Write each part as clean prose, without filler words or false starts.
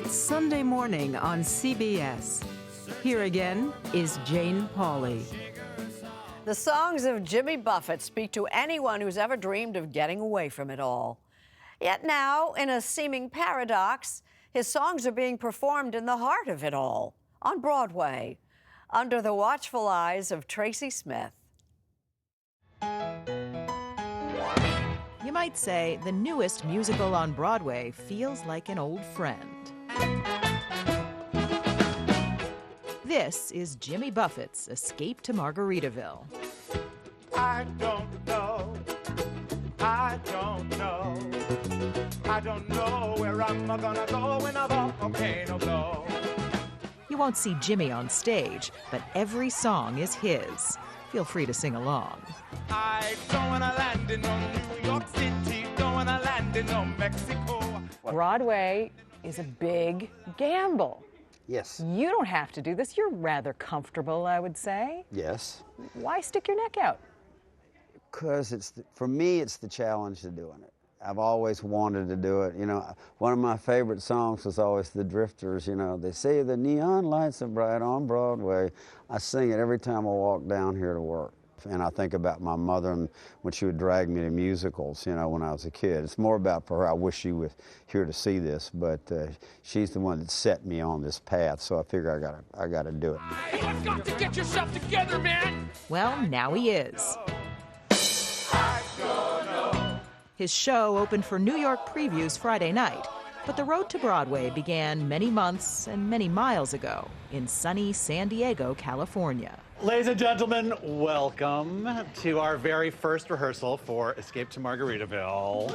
It's Sunday morning on CBS. Here again is Jane Pauley. The songs of Jimmy Buffett speak to anyone who's ever dreamed of getting away from it all. Yet now, in a seeming paradox, his songs are being performed in the heart of it all, on Broadway, under the watchful eyes of Tracy Smith. You might say the newest musical on Broadway feels like an old friend. This is Jimmy Buffett's Escape to Margaritaville. I don't know, I don't know, I don't know where I'm gonna go when a volcano blows. You won't see Jimmy on stage, but every song is his. Feel free to sing along. I don't wanna land in no New York City, don't wanna land in no Mexico. Broadway is a big gamble. Yes. You don't have to do this. You're rather comfortable, I would say. Yes. Why stick your neck out? Because for me, it's the challenge of doing it. I've always wanted to do it. You know, one of my favorite songs was always The Drifters. You know, they say the neon lights are bright on Broadway. I sing it every time I walk down here to work. And I think about my mother and when she would drag me to musicals, you know, when I was a kid. It's more about for her. I wish she was here to see this, but she's the one that set me on this path. So I figure I gotta do it. You've got to get yourself together, man. Well, now he is. His show opened for New York previews Friday night, but the road to Broadway began many months and many miles ago in sunny San Diego, California. Ladies and gentlemen, welcome to our very first rehearsal for Escape to Margaritaville.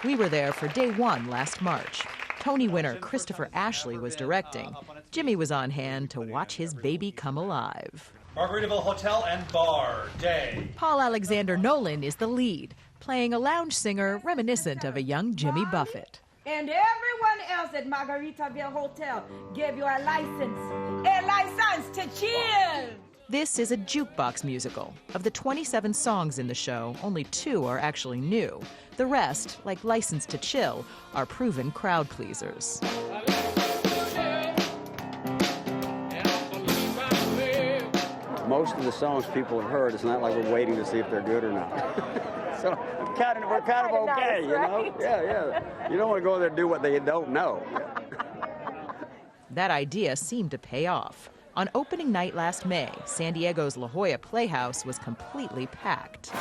We were there for day one last March. Tony winner Christopher Ashley was directing. Jimmy was on hand to watch his baby come alive. Margaritaville Hotel and Bar, day. Paul Alexander Nolan is the lead, playing a lounge singer reminiscent of a young Jimmy Buffett. And everyone else at Margaritaville Hotel gave you a license to chill. This is a jukebox musical. Of the 27 songs in the show, only 2 are actually new. The rest, like License to Chill, are proven crowd pleasers. Most of the songs people have heard, it's not like we're waiting to see if they're good or not. So we're kind of okay, you know? Yeah. You don't want to go there and do what they don't know. That idea seemed to pay off. On opening night last May, San Diego's La Jolla Playhouse was completely packed.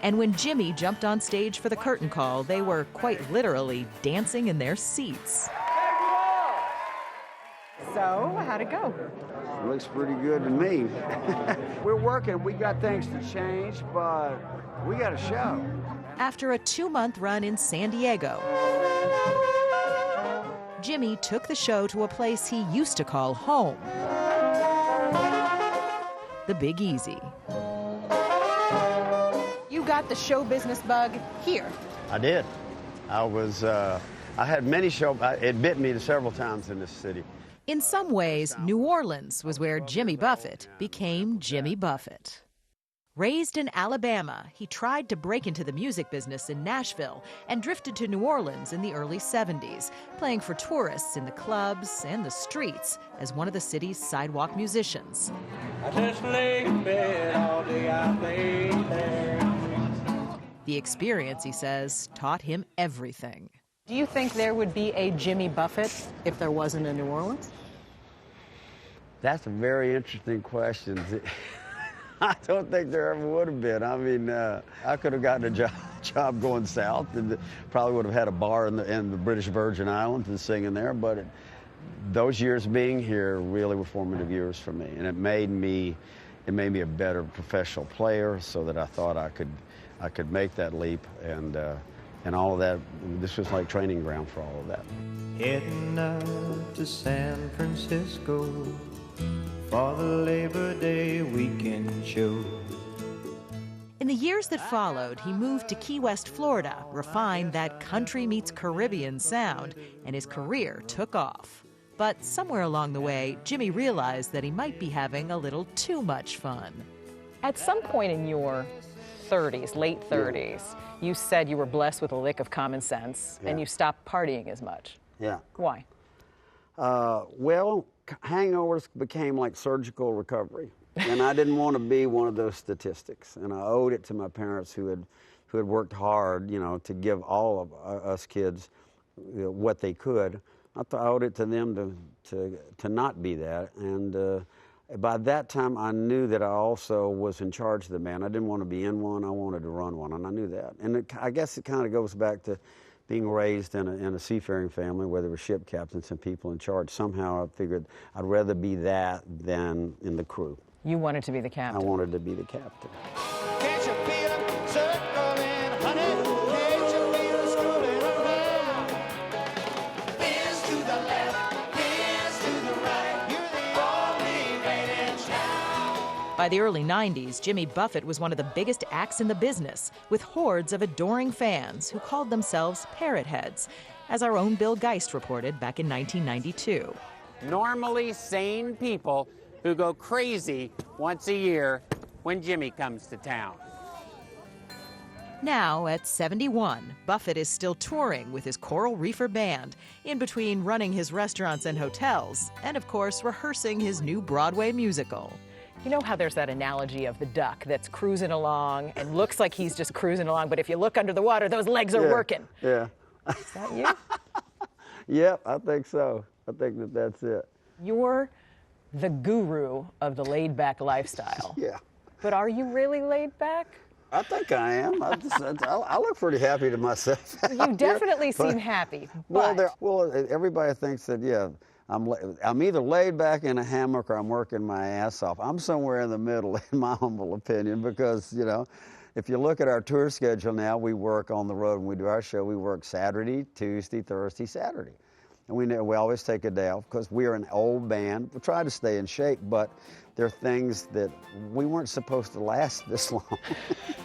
And when Jimmy jumped on stage for the curtain call, they were quite literally dancing in their seats. So, how'd it go? It looks pretty good to me. We're working. We got things to change, but we got a show. After a 2-month run in San Diego, Jimmy took the show to a place he used to call home, the Big Easy. You got the show business bug here. I did. I had many shows. It bit me several times in this city. In some ways, New Orleans was where Jimmy Buffett became Jimmy Buffett. Raised in Alabama, he tried to break into the music business in Nashville and drifted to New Orleans in the early 70s, playing for tourists in the clubs and the streets as one of the city's sidewalk musicians. I just lay in bed all day, I lay there. The experience, he says, taught him everything. Do you think there would be a Jimmy Buffett if there wasn't a New Orleans? That's a very interesting question. I don't think there ever would have been. I mean, I could have gotten a job going south and probably would have had a bar in the British Virgin Islands and singing there, but those years being here really were formative years for me, and it made me a better professional player, so that I thought I could make that leap, and all of that. This was like training ground for all of that. Heading out to San Francisco for the Labor Day weekend show. In the years that followed, he moved to Key West, Florida, refined that country meets Caribbean sound, and his career took off. But somewhere along the way, Jimmy realized that he might be having a little too much fun. At some point in your 30s, late 30s, you said you were blessed with a lick of common sense and you stopped partying as much. Yeah. Why? Well, hangovers became like surgical recovery, and I didn't want to be one of those statistics. And I owed it to my parents who had worked hard, you know, to give all of us kids what they could. I owed it to them to not be that. And by that time, I knew that I also was in charge of the band. I didn't want to be in one; I wanted to run one, and I knew that. And I guess it kind of goes back to being raised in a seafaring family where there were ship captains and people in charge. Somehow I figured I'd rather be that than in the crew. You wanted to be the captain. I wanted to be the captain. Can't you feel it circling, honey? Can't you feel it scrolling around? Hands to the left, hands to the right. You're the only man in town. By the early 90s, Jimmy Buffett was one of the biggest acts in the business, with hordes of adoring fans who called themselves parrot heads, as our own Bill Geist reported back in 1992. Normally sane people who go crazy once a year when Jimmy comes to town. Now, at 71, Buffett is still touring with his Coral Reefer Band, in between running his restaurants and hotels, and of course, rehearsing his new Broadway musical. You know how there's that analogy of the duck that's cruising along and looks like he's just cruising along, but if you look under the water, those legs are working. Yeah. Is that you? Yep, I think so. I think that's it. You're the guru of the laid-back lifestyle. Yeah. But are you really laid back? I think I am. I look pretty happy to myself. You definitely seem happy. But Well, everybody thinks that, yeah, I'm either laid back in a hammock or I'm working my ass off. I'm somewhere in the middle, in my humble opinion, because, you know, if you look at our tour schedule now, we work on the road. When we do our show, we work Saturday, Tuesday, Thursday, Saturday. And we always take a day off because we are an old band. We try to stay in shape, but there are things that we weren't supposed to last this long. You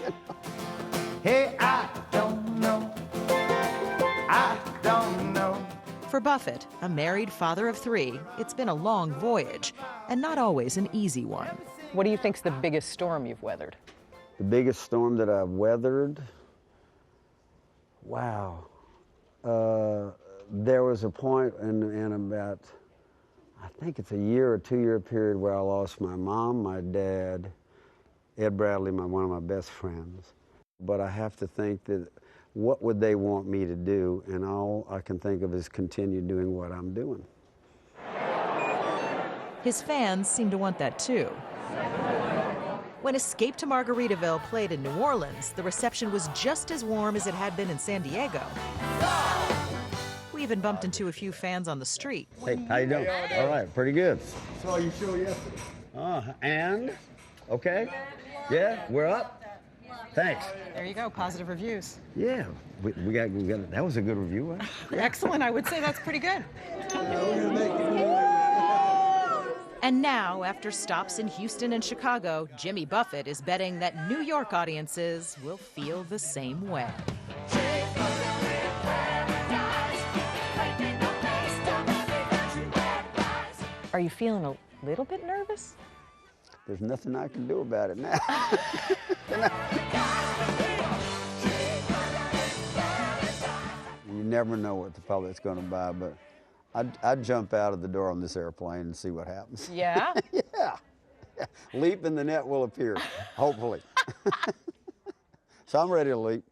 know? Hey, I don't know. I don't know. For Buffett, a married father of 3, it's been a long voyage, and not always an easy one. what do you think's the biggest storm you've weathered? The biggest storm that I've weathered? Wow. There was a point in about, I think it's a year or 2 year period where I lost my mom, my dad, Ed Bradley, one of my best friends. But I have to think that what would they want me to do? And all I can think of is continue doing what I'm doing. His fans seem to want that too. When Escape to Margaritaville played in New Orleans, the reception was just as warm as it had been in San Diego. We even bumped into a few fans on the street. Hey, how you doing? All right, pretty good. Saw your show yesterday. And? Okay? Yeah, we're up? Thanks. There you go, positive reviews. Yeah, we got that was a good review, huh? Excellent, I would say that's pretty good. And now, after stops in Houston and Chicago, Jimmy Buffett is betting that New York audiences will feel the same way. Are you feeling a little bit nervous? There's nothing I can do about it now. You never know what the public's going to buy, but I'd jump out of the door on this airplane and see what happens. Yeah? Yeah. Leap and the net will appear, hopefully. So I'm ready to leap.